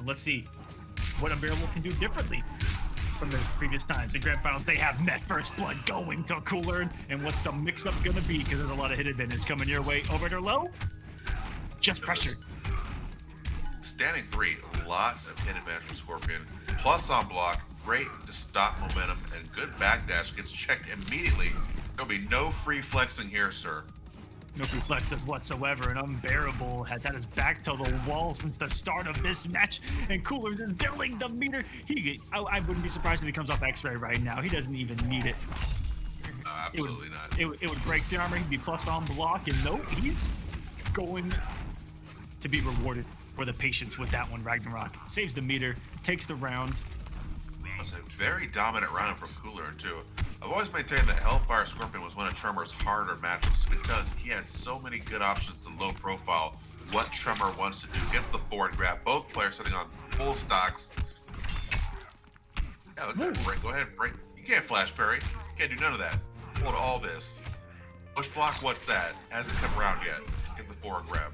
And let's see what Unbearable can do differently from the previous times. In Grand Finals, they have met first blood going to Alkoolern. And what's the mix-up going to be? Because there's a lot of hit advantage coming your way. Over to low. Just pressure. Standing 3, lots of hit advantage from Scorpion. Plus on block, great to stop momentum, and good backdash gets checked immediately. There'll be no free flexing here, sir. No free flexes whatsoever, and Unbearable has had his back to the wall since the start of this match, and Kolosseum is building the meter. I wouldn't be surprised if he comes off X-Ray right now. He doesn't even need it. Absolutely not. It would break the armor. He'd be plus on block, and no, he's going to be rewarded for the patience with that one. Ragnarok saves the meter, takes the round. It's a very dominant round from Kolosseum too. I've always maintained that Hellfire Scorpion was one of Tremor's harder matches because he has so many good options in low profile. What Tremor wants to do, gets the forward grab, both players sitting on full stocks. Yeah, look at that break. Go ahead and break. You can't flash parry. You can't do none of that. Hold all this. Push block, what's that? Hasn't come around yet. Get the forward grab.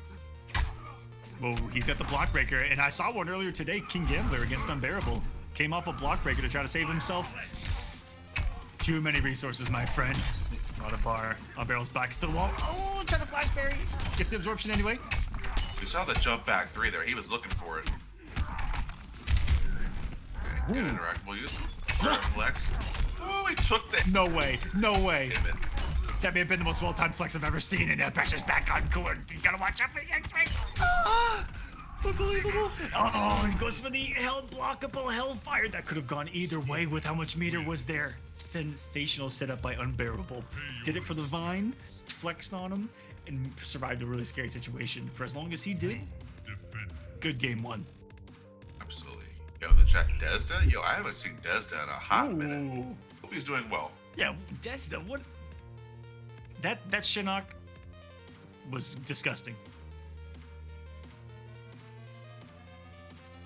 Well, he's got the block breaker, and I saw one earlier today, King Gambler against Unbearable. Came off a block breaker to try to save himself. Too many resources, my friend. Not a bar. Unbearable's back to the wall. Oh, try to flash parry. Get the absorption anyway. You saw the jump back 3 there. He was looking for it. Okay, good interactable use. Flex. Oh, he took the... No way. No way. Damn it. That may have been the most well-timed flex I've ever seen, and that pressure's back on Kolosseum. You gotta watch out for the X-ray. Unbelievable. Oh, and goes for the blockable Hellfire. That could have gone either way with how much meter was there. Sensational setup by Unbearable. Did it for the Vine, flexed on him, and survived a really scary situation. For as long as he did, good game one. Absolutely. Yo, in the chat, Desda? Yo, I haven't seen Desda in a hot minute. Hope he's doing well. Yeah, Desda, what? That Shinnok was disgusting.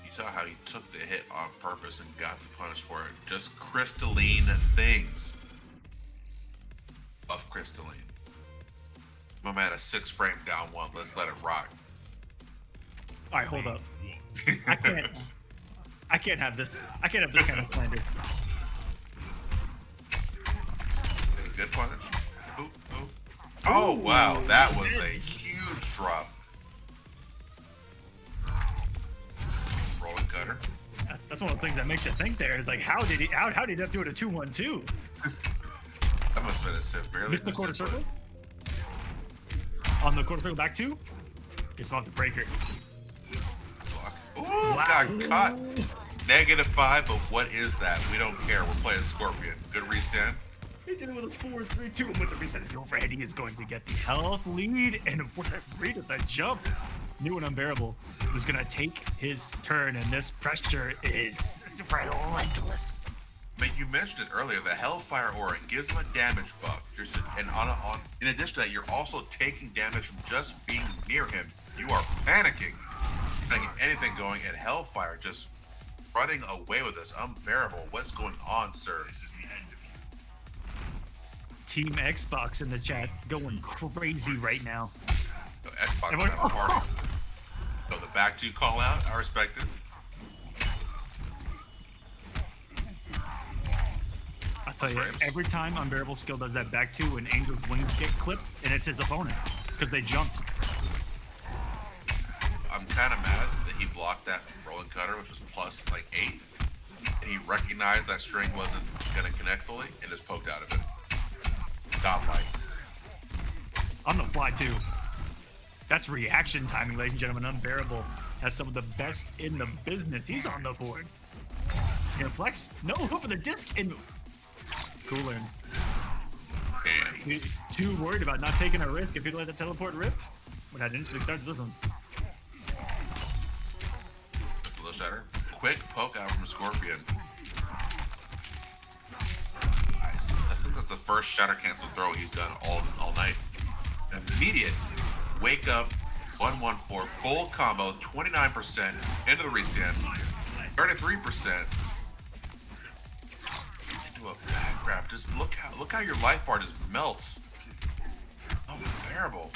You saw how he took the hit on purpose and got the punish for it. Just crystalline things of crystalline. My man, a 6 frame down 1. Let's let it rock. All right, hold up. I can't have this. I can't have this kind of slander. Good punish. Ooh, ooh. Oh, wow. That was a huge drop. Rolling cutter. That's one of the things that makes you think there is like, how did he end up doing a 2-1-2? That must have been a severely Missed the quarter circle. On the quarter circle back 2. Gets him off the breaker. Ooh, wow. Got caught. -5, but what is that? We don't care. We're playing Scorpion. Good restand. He did it with a 4-3-2, and with the reset of the overhead, he is going to get the health lead, and what a read at the jump. New and Unbearable was going to take his turn, and this pressure is relentless. But you mentioned it earlier, the Hellfire aura gives him a damage buff. And in addition to that, you're also taking damage from just being near him. You are panicking. Not getting anything going, and Hellfire just running away with this. Unbearable. What's going on, sir? This is the end of you. Team Xbox in the chat going crazy right now. So Xbox having a party. So the back 2 call out, I respect it. I'll tell you, every time UnbearableSkill does that back 2, and Angel's wings get clipped, and it's his opponent, because they jumped. I'm kind of mad that he blocked that rolling cutter, which was plus like 8, and he recognized that string wasn't going to connect fully, and just poked out of it. Godlike. On the fly, too. That's reaction timing, ladies and gentlemen. Unbearable has some of the best in the business. He's on the board. You gonna flex? No, go for the disc. And Kolosseum. Too worried about not taking a risk if he'd let the teleport rip. When I'd initially started this one. Just a little shatter. Quick poke out from Scorpion. Nice. I think that's the first shatter cancel throw he's done all night. Immediate wake up 114 full combo 29% into the restand 33% into a back grab. Just look how your life bar just melts. Unbearable.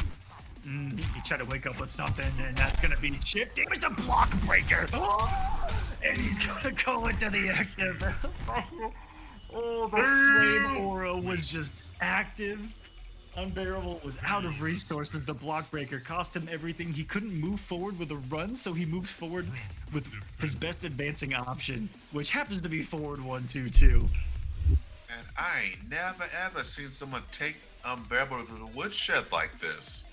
You try to wake up with something, and that's gonna be chip damage. The block breaker. Oh! And he's gonna go into the active. Oh, the flame aura was just active. Unbearable was out of resources. The block breaker cost him everything. He couldn't move forward with a run, so he moved forward with his best advancing option, which happens to be forward 1-2-2. And I ain't never ever seen someone take Unbearable to the woodshed like this.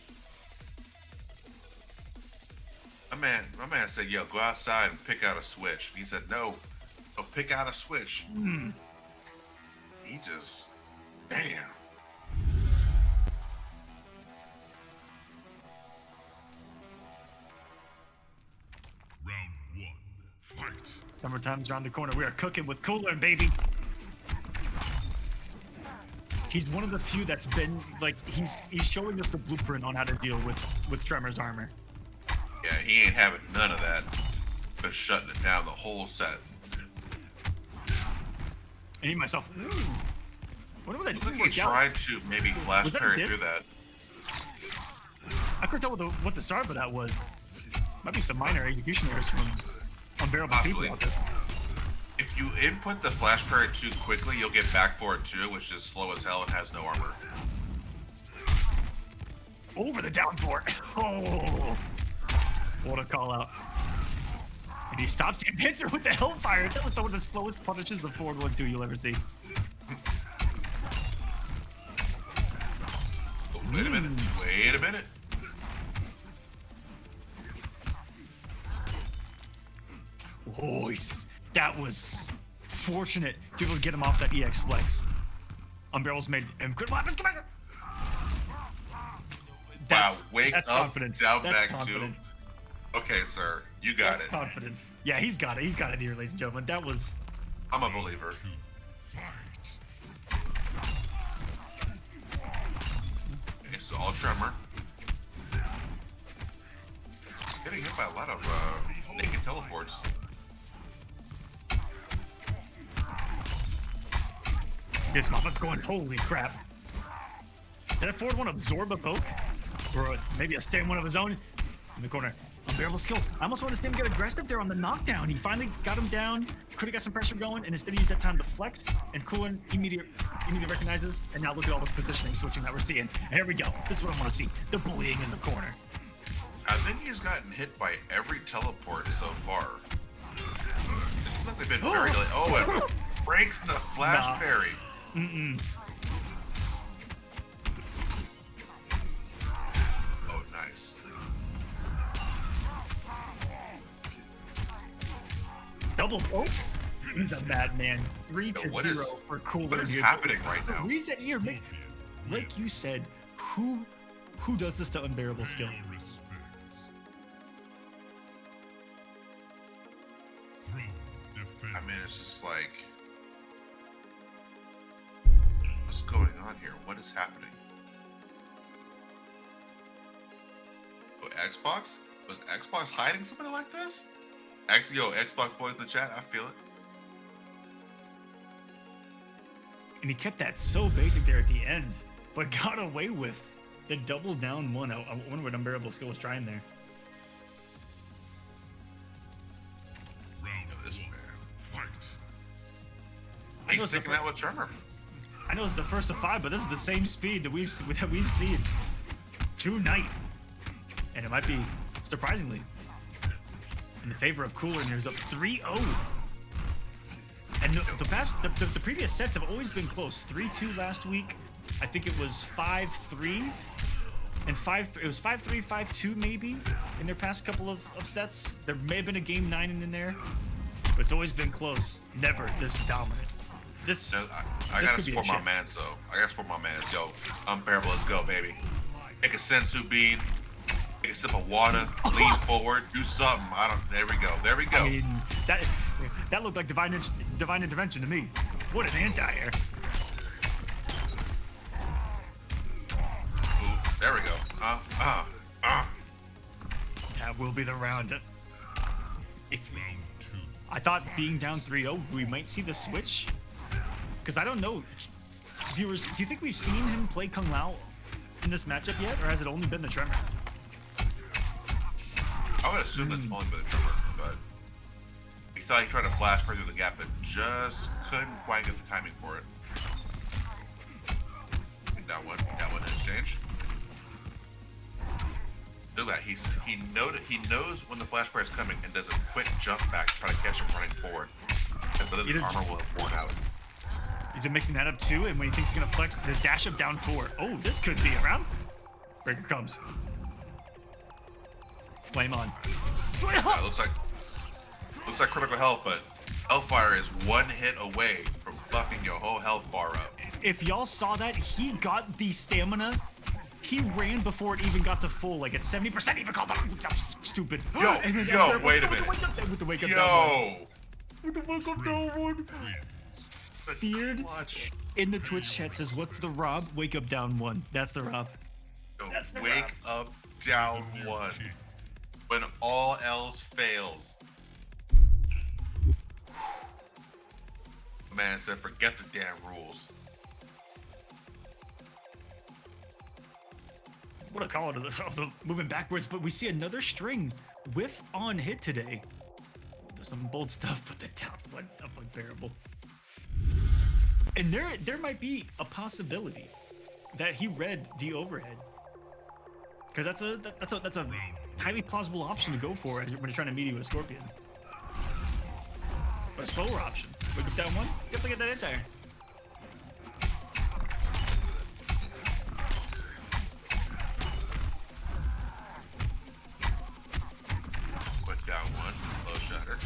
My man said, yo, go outside and pick out a switch. He said, no, go pick out a switch. He just, damn. Round 1, fight. Summertime's around the corner. We are cooking with Kolosseum, baby. He's one of the few that's been like he's showing us the blueprint on how to deal with Tremor's armor. Yeah, he ain't having none of that. But shutting it down the whole set. And he myself, what was I I think doing? he tried to maybe flash parry through that. I couldn't tell what the start of that was. Might be some minor execution errors from Unbearable Possibly. people out there. If you input the flash parry too quickly, you'll get back for it too, which is slow as hell and has no armor. Over the down for it. Oh, what a call out. And he stops the advancer with the Hellfire. That was one of the slowest punishes of forward 1-2 you'll ever see. Oh, wait a minute. Wait a minute. Oh, that was fortunate to be able to get him off that EX flex. Unbearable's made him good weapons. Come back. Wow, wake that's up, confidence. down That's back confidence. two. Okay, sir, you got it. Confidence. Yeah, he's got it. He's got it here, ladies and gentlemen. That was. I'm a believer. Okay, so all Tremor. Getting hit by a lot of naked teleports. This motherfucker's going, holy crap. Did that forward one absorb a poke? Or maybe a stand one of his own? In the corner. Unbearable skill. I almost want to see him get aggressive there on the knockdown. He finally got him down. Could have got some pressure going, and instead he used that time to flex. And Kolosseum immediately recognizes. And now look at all this positioning switching that we're seeing. And here we go. This is what I want to see. The bullying in the corner. I think he's gotten hit by every teleport so far. It's like they've been very delayed. Oh, it breaks the flash parry. Oh, nice. Double poke? He's a madman. 3-0 for Kolosseum. What is happening right now? Reset here. Like you said, who does this to Unbearable skill? I mean, it's just like, what's going on here? What is happening? Oh, Xbox? Was Xbox hiding something like this? Yo, Xbox boys in the chat, I feel it. And he kept that so basic there at the end, but got away with the double down one. I wonder what Unbearable skill was trying there. This man. He's sticking out with Tremor. I know it's the first of 5, but this is the same speed that we've seen tonight, and it might be surprisingly in the favor of Kolosseum. Here's up 3-0. And the previous sets have always been close. 3-2 last week. I think it was 5-3. And it was 5-3, 5-2 maybe in their past couple of sets. There may have been a game 9 in there, but it's always been close. Never this dominant. I gotta support my man, so I gotta support my man. Yo, Unbearable, let's go, baby. Take a sensu bean, take a sip of water, lean forward, do something. There we go. There we go. I mean, that looked like divine intervention to me. What an anti-air. Ooh, there we go. That will be the round. I thought being down 3-0, we might see the switch. Because I don't know, viewers, do you think we've seen him play Kung Lao in this matchup yet, or has it only been the Tremor? I would assume that's only been the Tremor, but we thought he tried to flash right through the gap, but just couldn't quite get the timing for it. That one in exchange. Look at that. He knows when the flash fire is coming and does a quick jump back to try to catch him running forward. And so then the armor will have worn out. He's been mixing that up too, and when he thinks he's gonna flex, the dash up down 4. Oh, this could be around. Breaker comes. Flame on. Looks like critical health, but Hellfire is one hit away from fucking your whole health bar up. If y'all saw that, he got the stamina. He ran before it even got to full, like at 70%. Even called that was stupid. Yo, wait a minute. With the wake up Yo. With the wake up down one. Feared in the Twitch chat says, "What's the Rob? Wake up down 1." That's the Rob. Yo, wake up down 1. When all else fails. Man said, forget the damn rules. What a call of the moving backwards, but we see another string whiff on hit today. There's some bold stuff, but the down one of Unbearable. And there might be a possibility that he read the overhead, because that's a highly plausible option to go for when you're trying to meet you with Scorpion. But a slower option. Wake up down 1. You have to get that in there. Put down 1. Low shutter.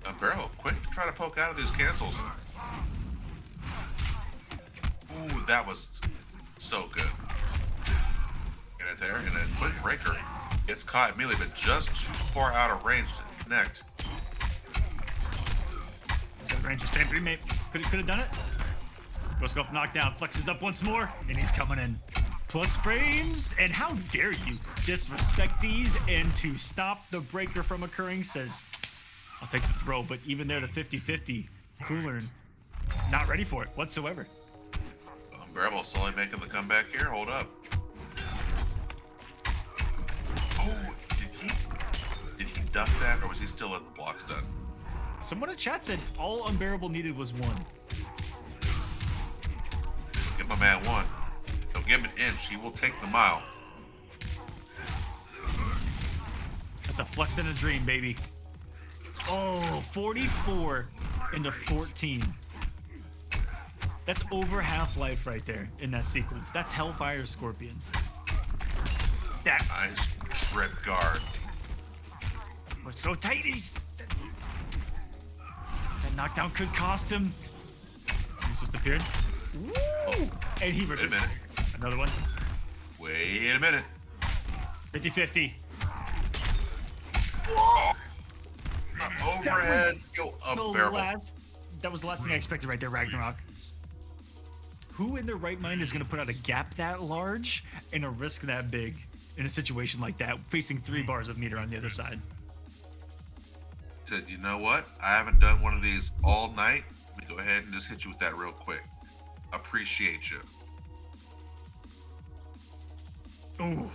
Unbearable, quick to try to poke out of these cancels. Ooh, that was so good. Get it there, and then quick breaker gets caught immediately, but just too far out of range to connect. Ranger stand remake. Could have done it. Roscoff knocked down, flexes up once more, and he's coming in. Plus frames, and how dare you disrespect these, and to stop the breaker from occurring says, I'll take the throw, but even there, the 50-50, Kolosseum, not ready for it whatsoever. Unbearable slowly making the comeback here. Hold up. Oh, did he duck that, or was he still in the block stun? Someone in chat said all Unbearable needed was 1. Give my man 1. Don't give him an inch. He will take the mile. That's a flex and a dream, baby. Oh, 44 into 14. That's over half-life right there in that sequence. That's Hellfire Scorpion. That Nice trip guard. was so tight. That knockdown could cost him. He's just appeared. Woo! And he Wait a minute. Another one. Wait a minute. 50-50. Whoa! Overhead. Yo, Unbearable. That was the last thing I expected right there, Ragnarok. Who in their right mind is going to put out a gap that large and a risk that big in a situation like that, facing 3 bars of meter on the other side? Said, you know what? I haven't done one of these all night. Let me go ahead and just hit you with that real quick. Appreciate you. Ooh.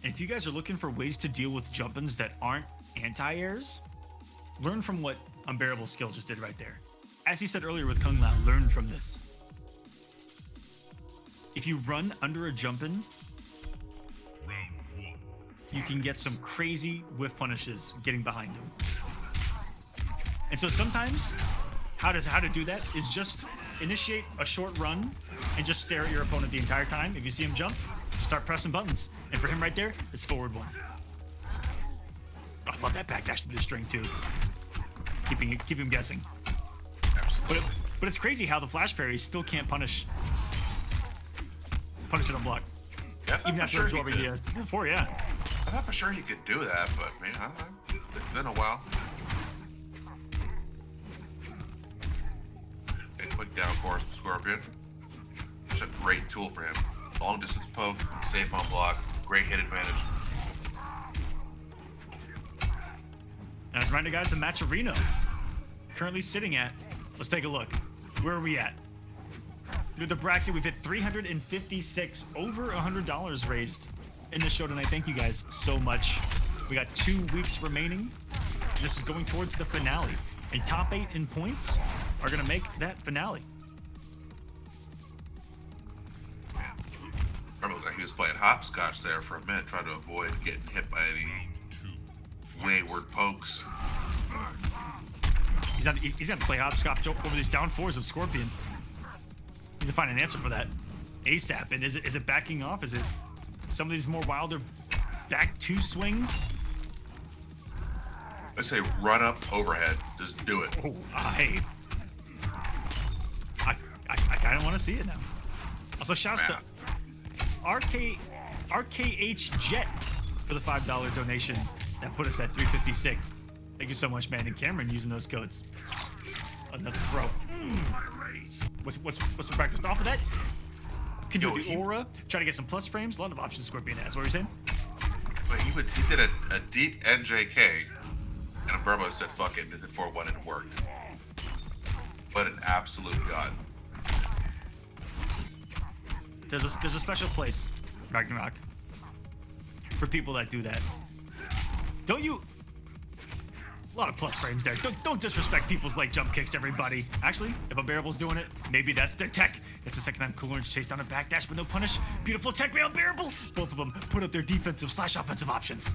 And if you guys are looking for ways to deal with jump-ins that aren't anti-airs, learn from what UnbearableSkill just did right there. As he said earlier with Kung Lao, learn from this. If you run under a jump-in, you can get some crazy whiff punishes getting behind him. And so sometimes, how to do that is just initiate a short run and just stare at your opponent the entire time. If you see him jump, just start pressing buttons. And for him right there, it's forward 1. Oh, I love that backdash to the string too. Keep him guessing. Absolutely. But it's crazy how the flash parry still can't punish it on block. Yeah, I thought Even for after sure absorbing he the could. before, yeah. I thought for sure he could do that, but man, I don't know. It's been a while. Okay, quick down force with Scorpion. Such a great tool for him. Long distance poke, safe on block, great hit advantage. And as a reminder, guys, the match arena currently sitting at, let's take a look. Where are we at? through the bracket. We've hit 356, over $100 raised in the show tonight. Thank you guys so much. We got 2 weeks remaining. This is going towards the finale. And top 8 in points are going to make that finale. Trevor looked like he was playing hopscotch there for a minute, trying to avoid getting hit by any wayward pokes. He's got to play hopscotch over these down 4s of Scorpion. He's going to find an answer for that ASAP. And is it backing off? Is it some of these more wilder back 2 swings? I say run up overhead. Just do it. Oh, hey. I kind of want to see it now. Also, shouts to RKH Jet for the $5 donation that put us at 356. Thank you so much, man. And Cameron using those codes. Another throw. What's for breakfast? Off of that, can do the aura. Try to get some plus frames. A lot of options Scorpion has. What were you saying? But he did a deep NJK, and Unbearable said, "Fuck it," did it 4-1 and it worked. But an absolute god. There's a special place, Ragnarok, for people that do that. Don't you? A lot of plus frames there. Don't disrespect people's leg jump kicks, everybody. Actually, if Unbearable's doing it, maybe that's their tech. It's the second time Kolosseum chased down a backdash with no punish. Beautiful tech by Unbearable. Both of them put up their defensive / offensive options.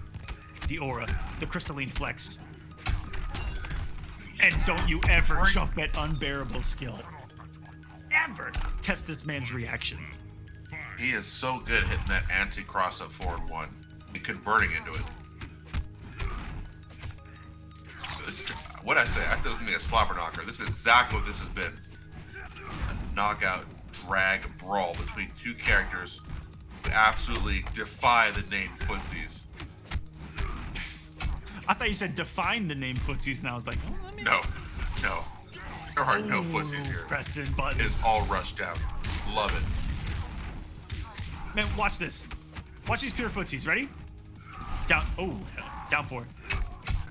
The aura, the crystalline flex. And don't you ever jump at UnbearableSkill. Ever test this man's reactions. He is so good hitting that anti-cross up 4-1 and converting into it. What I said it was gonna be a slobber knocker. This is exactly what this has been. A knockout, drag, brawl between 2 characters who absolutely defy the name footsies. I thought you said define the name footsies, and I was like, No. There are no footsies here. Pressing buttons. It is all rushed down. Love it. Man, watch this. Watch these pure footsies. Ready? Down. Oh, down 4.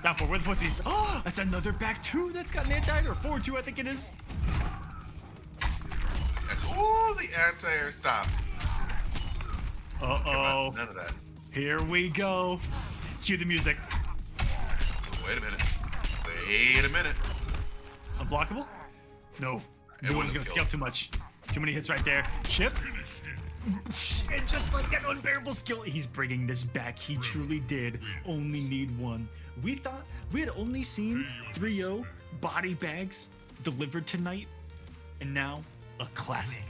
Down 4. Where the footsies? Oh, that's another back 2 that's got an anti or 4-2, I think it is. Ooh, the anti-air stop. Uh-oh. None of that. Here we go. Cue the music. Wait a minute. Unblockable? No. No one's gonna scale too much. Too many hits right there. Chip. And just like that UnbearableSkill, he's bringing this back. He truly did only need 1. We thought we had only seen 3-0 body bags delivered tonight, and now a classic.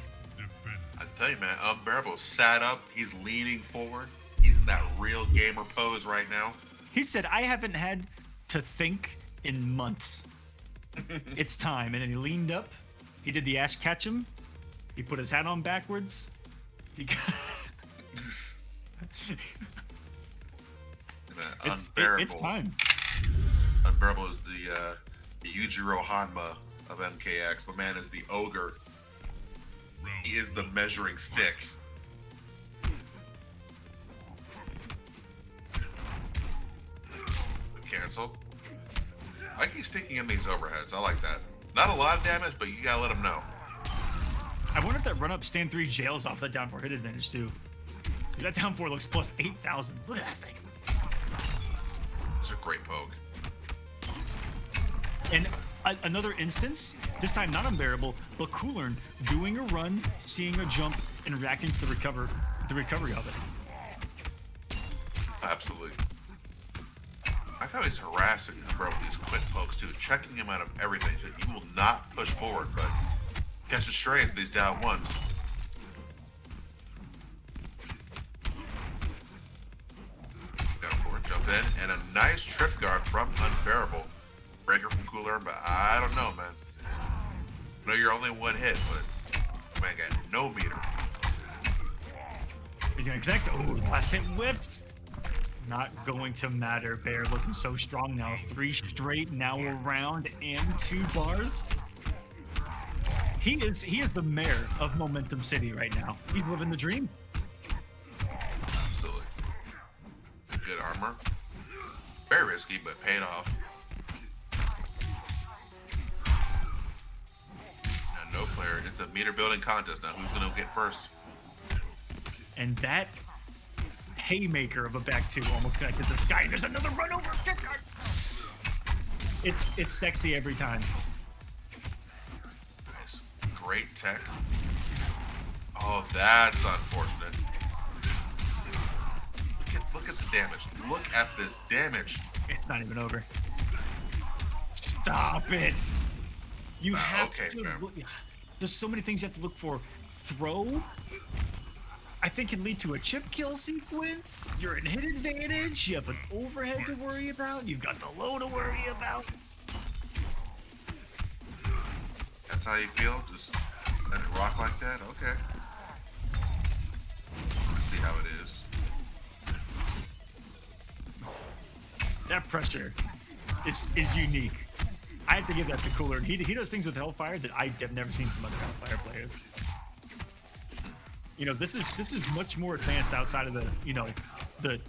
I tell you, man, Unbearable sat up. He's leaning forward. He's in that real gamer pose right now. He said, "I haven't had to think in months. It's time." And then he leaned up. He did the Ash Ketchum. He put his hat on backwards. He got Unbearable. It's time. Unbearable is the Yujiro Hanma of MKX. My man is the ogre. He is the measuring stick. Cancel. I keep sticking in these overheads. I like that. Not a lot of damage, but you gotta let him know. I wonder if that run up stand 3 jails off that down 4 hit advantage too. Because that down 4 looks plus 8,000. Look at that thing. It's a great poke. And another instance, this time not Unbearable, but Kolosseum doing a run, seeing a jump, and reacting to the recovery of it. Absolutely. I thought he's harassing Unbearable with these quick pokes too, checking him out of everything. So he will not push forward, but catches stray into these down 1s. Down 4, jump in, and a nice trip guard from Unbearable. Breaker from Kolosseum, but I don't know, man. I know you're only 1 hit, but man got no meter. He's gonna connect. Oh, last hit whips. Not going to matter. Bear looking so strong now. 3 straight, now around, and 2 bars. He is the mayor of Momentum City right now. He's living the dream. Absolutely. Good armor. Very risky, but paid off. No player. It's It's a meter building contest now. Who's gonna get first? And that haymaker of a back two almost connected this guy. There's another run over. It's sexy every time. Nice. Great tech. Oh, that's unfortunate. Look at the damage. Look at this damage. It's not even over. Stop it. You have okay, to fam. look. There's so many things you have to look for. Throw, I think, can lead to a chip kill sequence. You're in hit advantage. You have an overhead to worry about. You've got the low to worry about. That's how you feel? Just let it rock like that? Okay. Let's see how it is. That pressure is unique. I have to give that to Kolosseum. He does things with Hellfire that I have never seen from other Hellfire players. You know, this is much more advanced outside of the, you know, the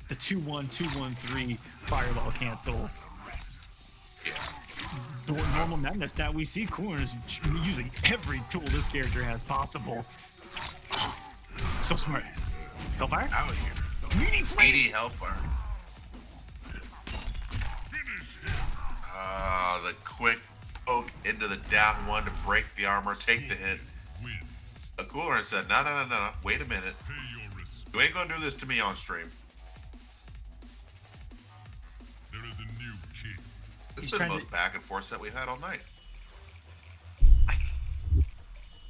2-1, 2-1-3 fireball cancel. Yeah. Normal madness that we see Kolosseum is using every tool this character has possible. So smart. Hellfire? Out of here. Meaty flame. Meaty Hellfire. The quick poke into the down one to break the armor, take the hit. Alkoolern said, no, wait a minute. You ain't gonna do this to me on stream. There is a new king. This is the most back and forth set we've had all night.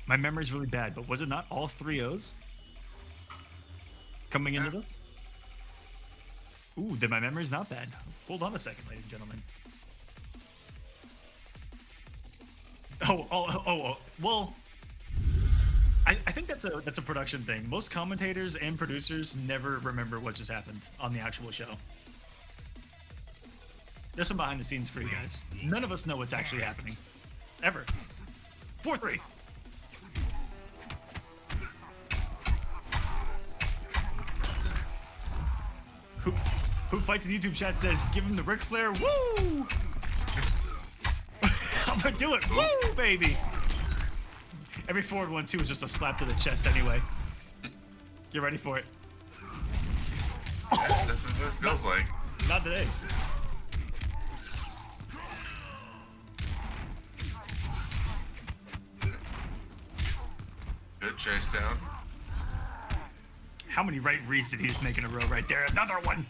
My memory's really bad, but was it not all 3-0s coming into this? Ooh, then my memory's not bad. Hold on a second, ladies and gentlemen. Well, I think that's a production thing. Most commentators and producers never remember what just happened on the actual show. There's some behind the scenes for you guys. None of us know what's actually happening. Ever. 4-3. Who fights in the YouTube chat says, give him the Ric Flair, woo! I'm gonna do it, woo, baby! Every forward 1-2 is just a slap to the chest anyway. Get ready for it. Yeah, that's what it feels like. Not today. Good chase down. How many right reads did he just make in a row right there? Another one!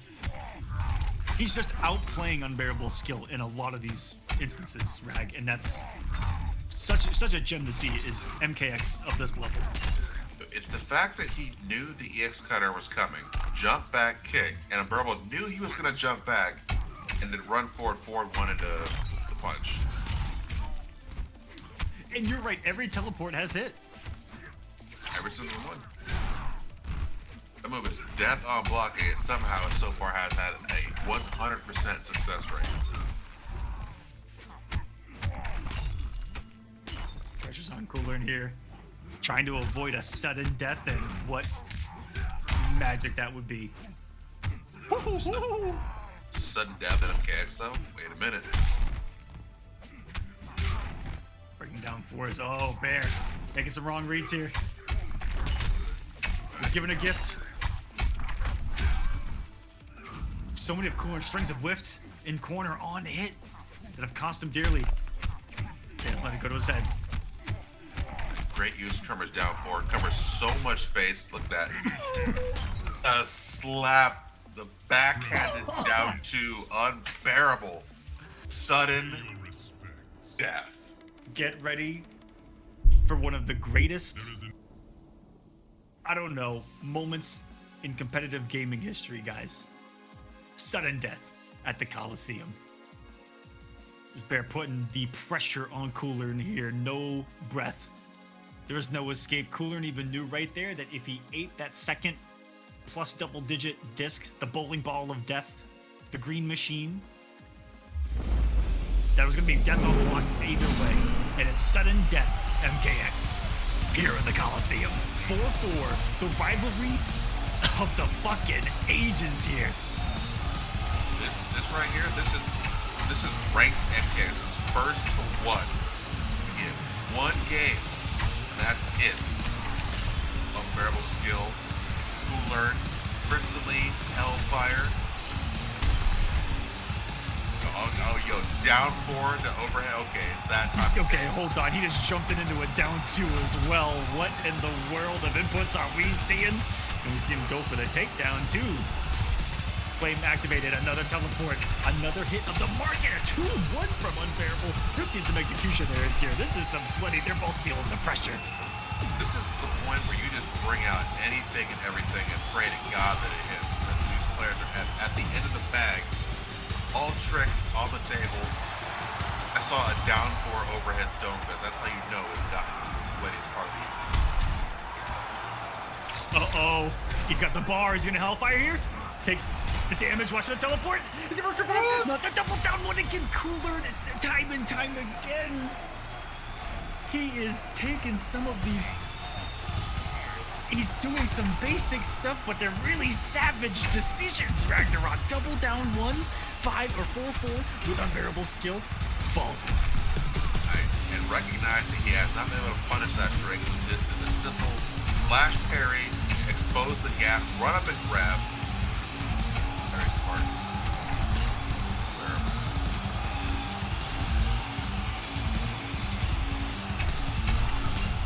He's just outplaying UnbearableSkill in a lot of these instances, Rag, and that's such a gem to see is MKX of this level. It's the fact that he knew the EX cutter was coming, jump back kick, and Unbearable knew he was going to jump back, and then run forward, wanted to the punch. And you're right, every teleport has hit. Every single one. That move is death on blocking. It somehow so far has had a 100% success rate. Pressure's on Kolosseum here. Trying to avoid a sudden death, and what magic that would be. Sudden death in MKX though? Wait a minute. Breaking down fours. Oh, Bear. Making some wrong reads here. He's giving a gift. So many of Kolosseum's strings have whiffed in corner on hit that have cost him dearly. Can't let it go to his head. Great use. Tremor's down forward. Covers so much space. Look at that. A slap. The backhanded down to Unbearable. Sudden death. Get ready for one of the greatest, I don't know, moments in competitive gaming history, guys. Sudden death at the Kolosseum. Bear putting the pressure on Kolosseum here. No breath. There is no escape. Kolosseum even knew right there that if he ate that second plus double-digit disc, the bowling ball of death, the green machine, that was going to be death on the block either way. And it's sudden death, MKX, here in the Kolosseum. 4-4, the rivalry of the fucking ages here. This right here, this is ranked MKX's first one in one game That's it. Unbearable skill. Kolosseum, Crystalline, Hellfire. Oh, yo, down 4 to overhead. Okay, it's that time. Okay, hold on. He just jumped into a down 2 as well. What in the world of inputs are we seeing? And we see him go for the takedown too. Flame activated, another teleport, another hit of the market. A 2-1 from Unbearable. We're seeing some execution there here. This is some sweaty. They're both feeling the pressure. This is the point where you just bring out anything and everything and pray to God that it hits. And these players are at the end of the bag. All tricks on the table. I saw a down 4 overhead stone fist. That's how you know it's gotten the sweatiest part of the evening. Uh-oh. He's got the bar. He's going to Hellfire here. Takes the damage. Watch the teleport. Is it survive? Not the double down one again. Kolosseum. It's time and time again. He is taking some of these. He's doing some basic stuff, but they're really savage decisions. Ragnarok. Double down 1, 5 or 4-4 with Unbearable skill. Balls in. Nice. And recognizing he has not been able to punish that string. Just did a simple flash parry, expose the gap, run up and grab. Very smart.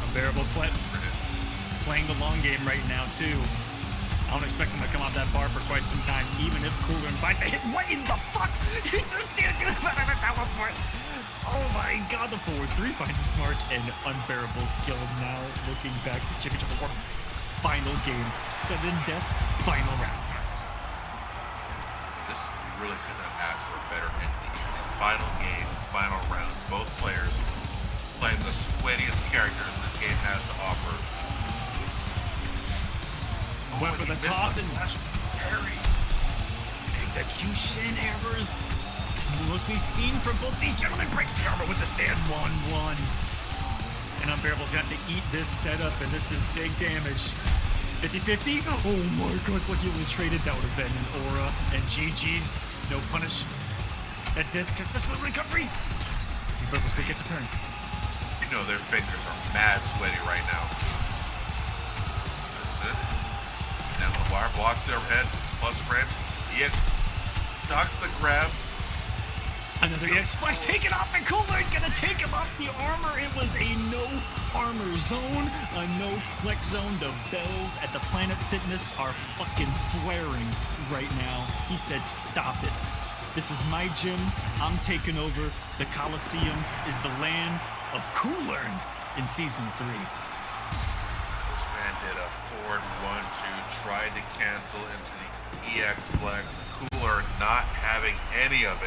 Unbearable playing the long game right now too. I don't expect him to come off that bar for quite some time, even if Kolosseum finds the hit. What in the fuck? He just didn't do that one. Oh my god, the forward 3 finds the smart and Unbearable skill now looking back to championship war. Final game, 7 death, final round. This really couldn't have asked for a better ending. Final game, final round. Both players playing the sweatiest characters this game has to offer. Went for the toss and parry. Execution errors. Most we've seen from both these gentlemen. Breaks the armor with the stand 1-1. And Unbearable's got to eat this setup, and this is big damage. 50-50. Oh my gosh, what he only traded. That would have been an aura and GG's. No punish. That disc has such little recovery. Unbearable's gonna get a turn. You know their fingers are mad sweaty right now. This is it. Down the wire, blocks the overhead, plus frames. EX knocks the grab. Another EX splash taken off, and Kolosseum gonna take him off the armor. It was a no armor zone, a no flex zone. The bells at the Planet Fitness are fucking flaring right now. He said, stop it. This is my gym. I'm taking over. The Kolosseum is the land of Kolosseum in Season 3. This man did a forward 1-2, tried to cancel into the EX flex. Kolosseum not having any of it.